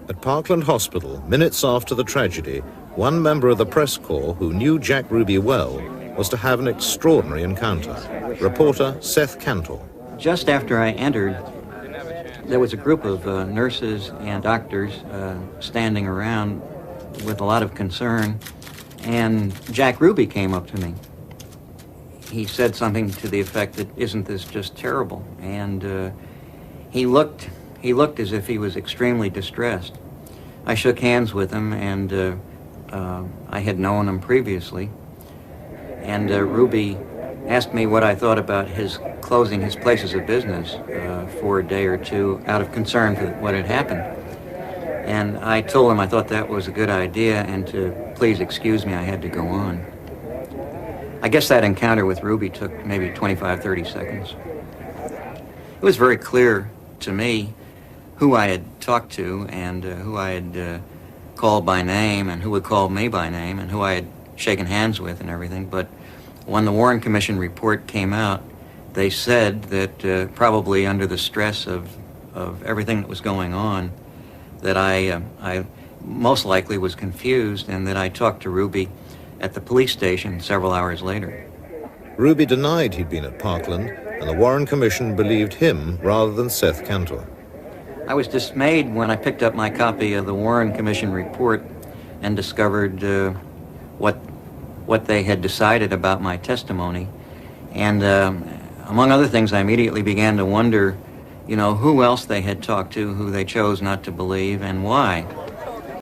At Parkland Hospital, minutes after the tragedy, one member of the press corps who knew Jack Ruby well was to have an extraordinary encounter. Reporter Seth Kantor. Just after I entered, there was a group of nurses and doctors standing around with a lot of concern, and Jack Ruby came up to me. He said something to the effect that, "Isn't this just terrible?" And he looked as if he was extremely distressed. I shook hands with him, and I had known him previously. And Ruby asked me what I thought about his closing his places of business for a day or two out of concern for what had happened. And I told him I thought that was a good idea and to please excuse me, I had to go on. I guess that encounter with Ruby took maybe 25, 30 seconds. It was very clear to me who I had talked to and who I had called by name and who had called me by name and who I had shaken hands with and everything. But when the Warren Commission report came out, they said that probably under the stress of everything that was going on, that I most likely was confused and that I talked to Ruby at the police station several hours later. Ruby denied he'd been at Parkland, and the Warren Commission believed him rather than Seth Kantor. I was dismayed when I picked up my copy of the Warren Commission report and discovered what they had decided about my testimony. And among other things, I immediately began to wonder, who else they had talked to, who they chose not to believe, and why.